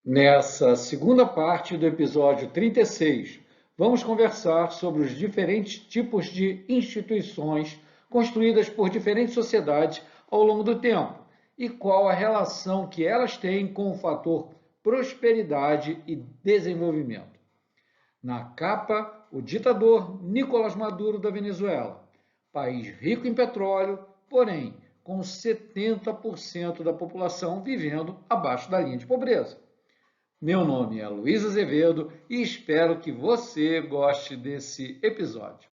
Nessa segunda parte do episódio 36, vamos conversar sobre os diferentes tipos de instituições construídas por diferentes sociedades ao longo do tempo e qual a relação que elas têm com o fator prosperidade e desenvolvimento. Na capa, o ditador Nicolás Maduro da Venezuela, país rico em petróleo, porém com 70% da população vivendo abaixo da linha de pobreza. Meu nome é Luiz Azevedo e espero que você goste desse episódio.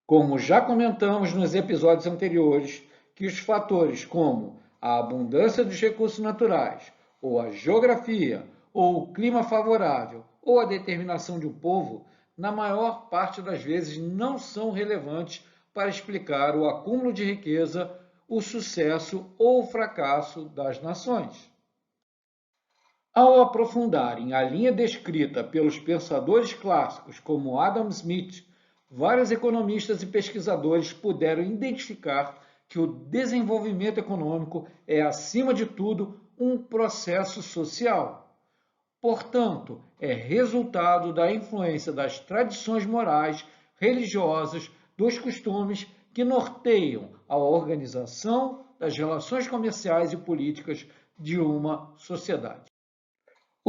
Como já comentamos nos episódios anteriores, que os fatores como a abundância dos recursos naturais, ou a geografia, ou o clima favorável, ou a determinação de um povo, na maior parte das vezes não são relevantes para explicar o acúmulo de riqueza, o sucesso ou o fracasso das nações. Ao aprofundarem a linha descrita pelos pensadores clássicos como Adam Smith, vários economistas e pesquisadores puderam identificar que o desenvolvimento econômico é, acima de tudo, um processo social. Portanto, é resultado da influência das tradições morais, religiosas, dos costumes que norteiam a organização das relações comerciais e políticas de uma sociedade.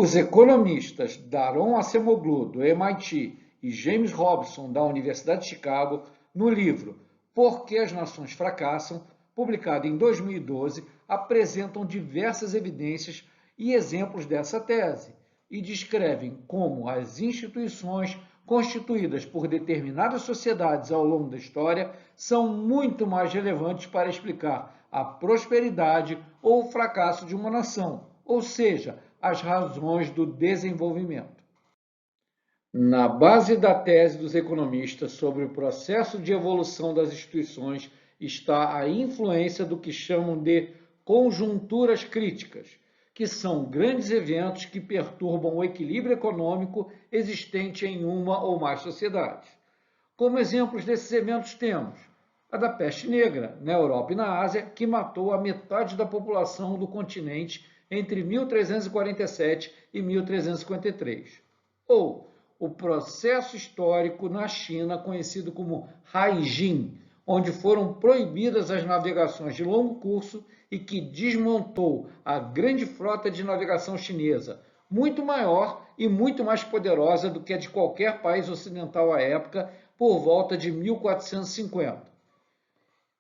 Os economistas Daron Acemoglu, do MIT, e James Robson, da Universidade de Chicago, no livro Por que as Nações Fracassam, publicado em 2012, apresentam diversas evidências e exemplos dessa tese e descrevem como as instituições constituídas por determinadas sociedades ao longo da história são muito mais relevantes para explicar a prosperidade ou o fracasso de uma nação, ou seja, as razões do desenvolvimento. Na base da tese dos economistas sobre o processo de evolução das instituições está a influência do que chamam de conjunturas críticas, que são grandes eventos que perturbam o equilíbrio econômico existente em uma ou mais sociedades. Como exemplos desses eventos temos a da peste negra, na Europa e na Ásia, que matou a metade da população do continente entre 1347 e 1353. Ou o processo histórico na China, conhecido como Haijin, onde foram proibidas as navegações de longo curso e que desmontou a grande frota de navegação chinesa, muito maior e muito mais poderosa do que a de qualquer país ocidental à época, por volta de 1450.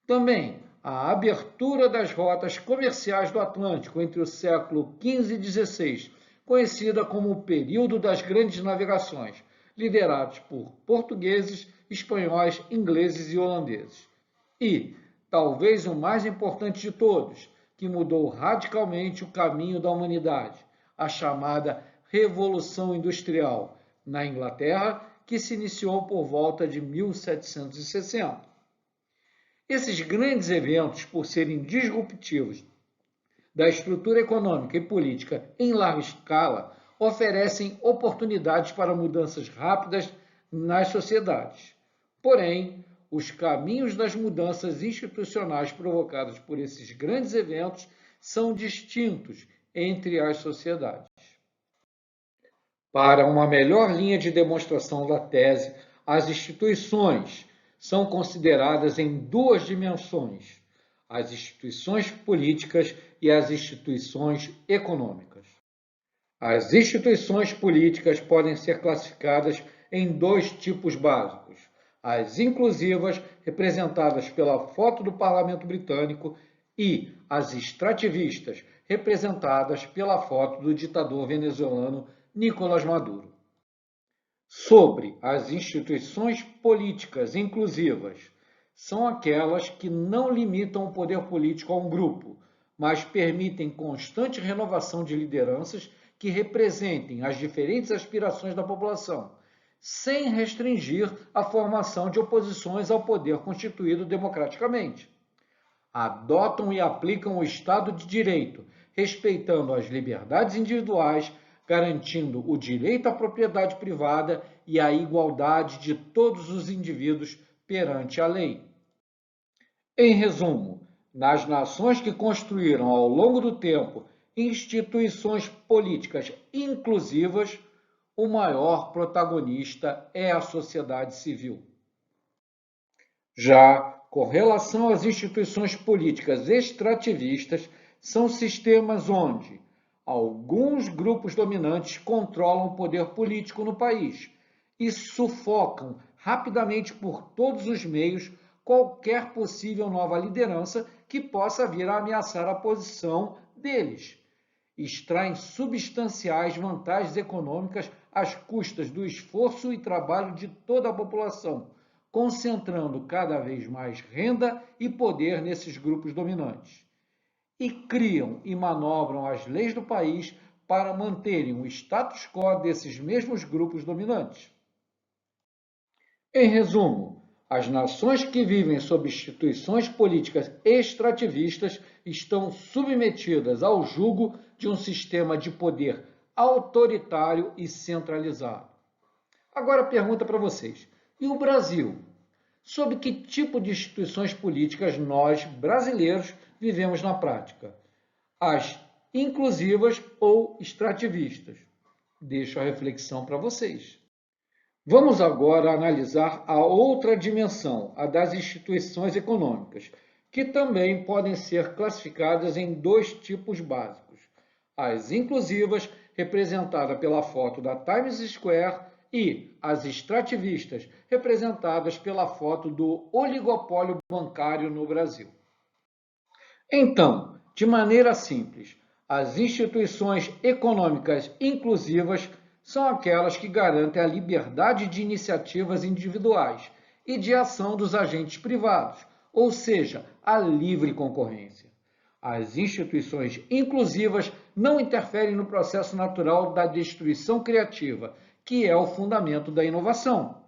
Também a abertura das rotas comerciais do Atlântico entre o século XV e XVI, conhecida como o período das grandes navegações, liderados por portugueses, espanhóis, ingleses e holandeses. E, talvez o mais importante de todos, que mudou radicalmente o caminho da humanidade, a chamada Revolução Industrial, na Inglaterra, que se iniciou por volta de 1760. Esses grandes eventos, por serem disruptivos da estrutura econômica e política em larga escala, oferecem oportunidades para mudanças rápidas nas sociedades. Porém, os caminhos das mudanças institucionais provocadas por esses grandes eventos são distintos entre as sociedades. Para uma melhor linha de demonstração da tese, as instituições são consideradas em duas dimensões: as instituições políticas e as instituições econômicas. As instituições políticas podem ser classificadas em dois tipos básicos: as inclusivas, representadas pela foto do Parlamento Britânico, e as extrativistas, representadas pela foto do ditador venezuelano Nicolás Maduro. Sobre as instituições políticas inclusivas, são aquelas que não limitam o poder político a um grupo, mas permitem constante renovação de lideranças que representem as diferentes aspirações da população, sem restringir a formação de oposições ao poder constituído democraticamente. Adotam e aplicam o Estado de Direito, respeitando as liberdades individuais, garantindo o direito à propriedade privada e a igualdade de todos os indivíduos perante a lei. Em resumo, nas nações que construíram ao longo do tempo instituições políticas inclusivas, o maior protagonista é a sociedade civil. Já com relação às instituições políticas extrativistas, são sistemas onde alguns grupos dominantes controlam o poder político no país e sufocam rapidamente por todos os meios qualquer possível nova liderança que possa vir a ameaçar a posição deles. Extraem substanciais vantagens econômicas às custas do esforço e trabalho de toda a população, concentrando cada vez mais renda e poder nesses grupos dominantes. E criam e manobram as leis do país para manterem o status quo desses mesmos grupos dominantes. Em resumo, as nações que vivem sob instituições políticas extrativistas estão submetidas ao jugo de um sistema de poder autoritário e centralizado. Agora pergunta para vocês, e o Brasil? Sob que tipo de instituições políticas nós, brasileiros, vivemos na prática? As inclusivas ou extrativistas? Deixo a reflexão para vocês. Vamos agora analisar a outra dimensão, a das instituições econômicas, que também podem ser classificadas em dois tipos básicos. As inclusivas, representada pela foto da Times Square, e as extrativistas, representadas pela foto do oligopólio bancário no Brasil. Então, de maneira simples, as instituições econômicas inclusivas são aquelas que garantem a liberdade de iniciativas individuais e de ação dos agentes privados, ou seja, a livre concorrência. As instituições inclusivas não interferem no processo natural da destruição criativa, que é o fundamento da inovação.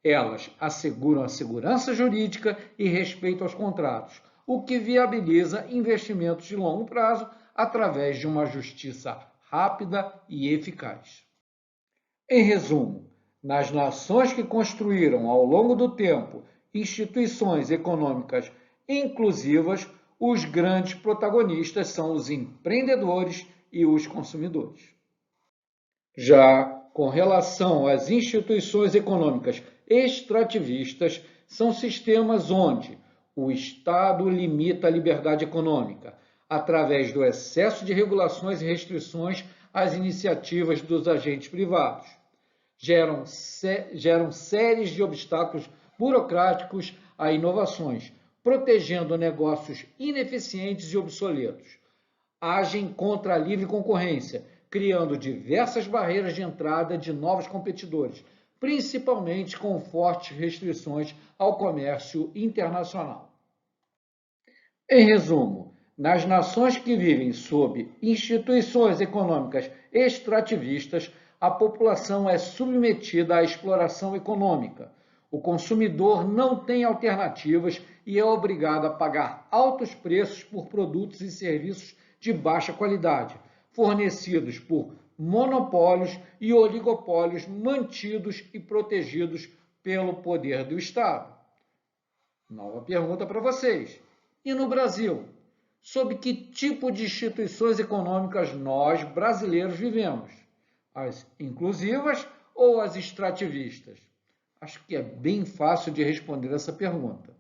Elas asseguram a segurança jurídica e respeito aos contratos, o que viabiliza investimentos de longo prazo através de uma justiça rápida e eficaz. Em resumo, nas nações que construíram ao longo do tempo instituições econômicas inclusivas, os grandes protagonistas são os empreendedores e os consumidores. Já com relação às instituições econômicas extrativistas, são sistemas onde o Estado limita a liberdade econômica, através do excesso de regulações e restrições às iniciativas dos agentes privados. Geram séries de obstáculos burocráticos a inovações, protegendo negócios ineficientes e obsoletos. Agem contra a livre concorrência, criando diversas barreiras de entrada de novos competidores, principalmente com fortes restrições ao comércio internacional. Em resumo, nas nações que vivem sob instituições econômicas extrativistas, a população é submetida à exploração econômica. O consumidor não tem alternativas e é obrigado a pagar altos preços por produtos e serviços de baixa qualidade, fornecidos por monopólios e oligopólios mantidos e protegidos pelo poder do Estado. Nova pergunta para vocês. E no Brasil? Sob que tipo de instituições econômicas nós, brasileiros, vivemos? As inclusivas ou as extrativistas? Acho que é bem fácil de responder essa pergunta.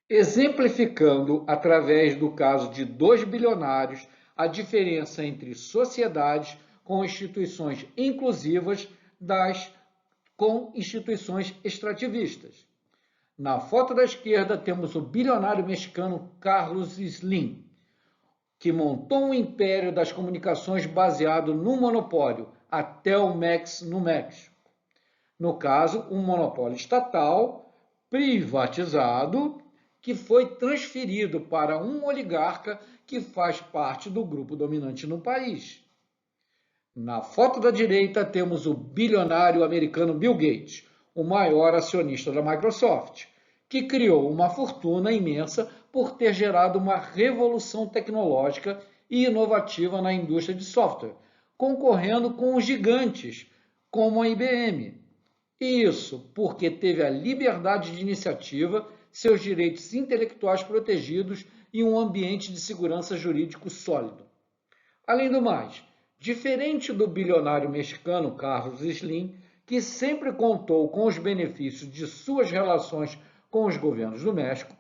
Exemplificando, através do caso de dois bilionários, a diferença entre sociedades com instituições inclusivas com instituições extrativistas. Na foto da esquerda temos o bilionário mexicano Carlos Slim, que montou um império das comunicações baseado no monopólio, a Telmex no México. No caso, um monopólio estatal privatizado que foi transferido para um oligarca que faz parte do grupo dominante no país. Na foto da direita temos o bilionário americano Bill Gates, o maior acionista da Microsoft, que criou uma fortuna imensa por ter gerado uma revolução tecnológica e inovativa na indústria de software, concorrendo com os gigantes, como a IBM. Isso porque teve a liberdade de iniciativa, seus direitos intelectuais protegidos e um ambiente de segurança jurídico sólido. Além do mais, diferente do bilionário mexicano Carlos Slim, que sempre contou com os benefícios de suas relações com os governos do México,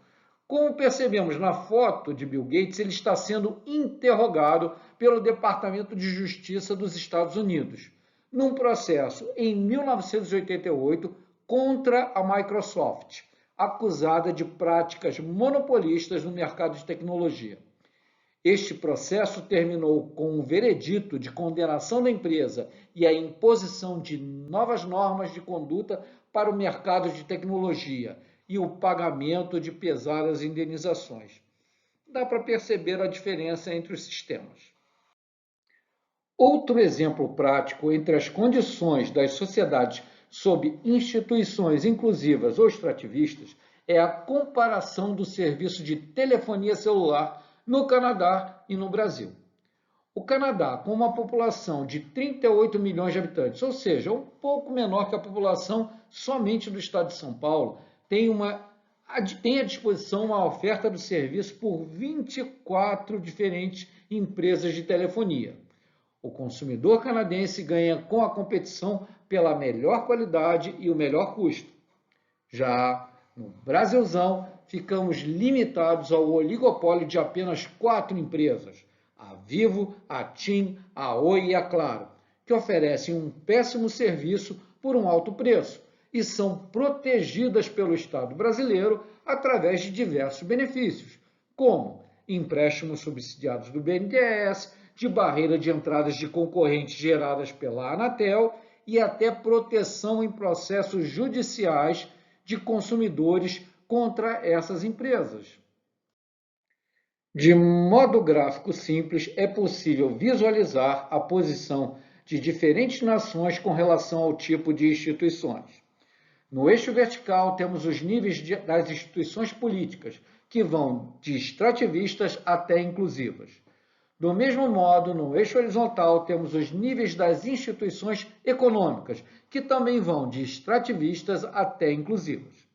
como percebemos na foto de Bill Gates, ele está sendo interrogado pelo Departamento de Justiça dos Estados Unidos, num processo em 1988 contra a Microsoft, acusada de práticas monopolistas no mercado de tecnologia. Este processo terminou com um veredito de condenação da empresa e a imposição de novas normas de conduta para o mercado de tecnologia e o pagamento de pesadas indenizações. Dá para perceber a diferença entre os sistemas. Outro exemplo prático entre as condições das sociedades sob instituições inclusivas ou extrativistas é a comparação do serviço de telefonia celular no Canadá e no Brasil. O Canadá, com uma população de 38 milhões de habitantes, ou seja, um pouco menor que a população somente do estado de São Paulo, tem à disposição uma oferta do serviço por 24 diferentes empresas de telefonia. O consumidor canadense ganha com a competição pela melhor qualidade e o melhor custo. Já no Brasilzão, ficamos limitados ao oligopólio de apenas 4 empresas, a Vivo, a TIM, a Oi e a Claro, que oferecem um péssimo serviço por um alto preço e são protegidas pelo Estado brasileiro através de diversos benefícios, como empréstimos subsidiados do BNDES, de barreira de entradas de concorrentes geradas pela Anatel e até proteção em processos judiciais de consumidores contra essas empresas. De modo gráfico simples, é possível visualizar a posição de diferentes nações com relação ao tipo de instituições. No eixo vertical, temos os níveis das instituições políticas, que vão de extrativistas até inclusivas. Do mesmo modo, no eixo horizontal, temos os níveis das instituições econômicas, que também vão de extrativistas até inclusivas.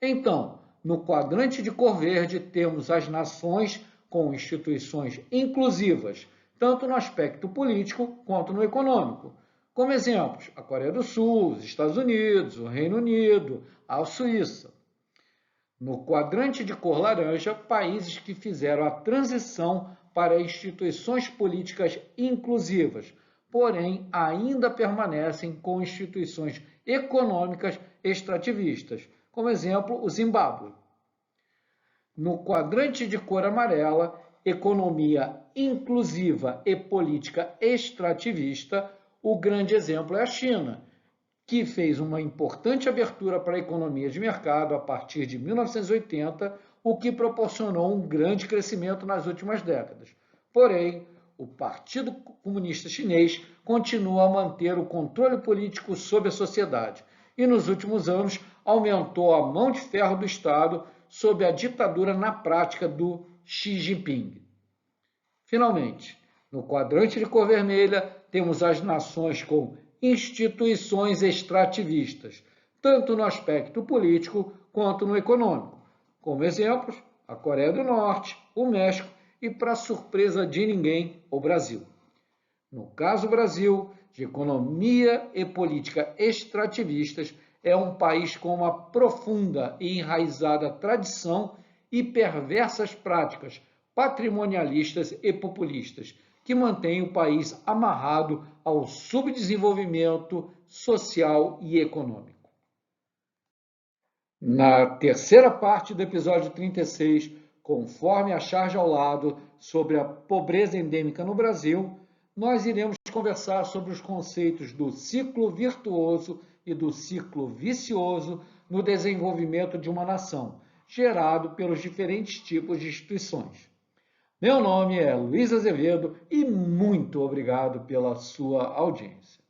Então, no quadrante de cor verde, temos as nações com instituições inclusivas, tanto no aspecto político quanto no econômico. Como exemplos, a Coreia do Sul, os Estados Unidos, o Reino Unido, a Suíça. No quadrante de cor laranja, países que fizeram a transição para instituições políticas inclusivas, porém ainda permanecem com instituições econômicas extrativistas, como exemplo, o Zimbábue. No quadrante de cor amarela, economia inclusiva e política extrativista, o grande exemplo é a China, que fez uma importante abertura para a economia de mercado a partir de 1980, o que proporcionou um grande crescimento nas últimas décadas. Porém, o Partido Comunista Chinês continua a manter o controle político sobre a sociedade e, nos últimos anos, aumentou a mão de ferro do Estado sob a ditadura na prática do Xi Jinping. Finalmente, no quadrante de cor vermelha, temos as nações com instituições extrativistas, tanto no aspecto político quanto no econômico. Como exemplos, a Coreia do Norte, o México e, para surpresa de ninguém, o Brasil. No caso Brasil, de economia e política extrativistas, é um país com uma profunda e enraizada tradição e perversas práticas patrimonialistas e populistas, que mantém o país amarrado ao subdesenvolvimento social e econômico. Na terceira parte do episódio 36, conforme a charge ao lado sobre a pobreza endêmica no Brasil, nós iremos conversar sobre os conceitos do ciclo virtuoso e do ciclo vicioso no desenvolvimento de uma nação, gerado pelos diferentes tipos de instituições. Meu nome é Luiz Azevedo e muito obrigado pela sua audiência.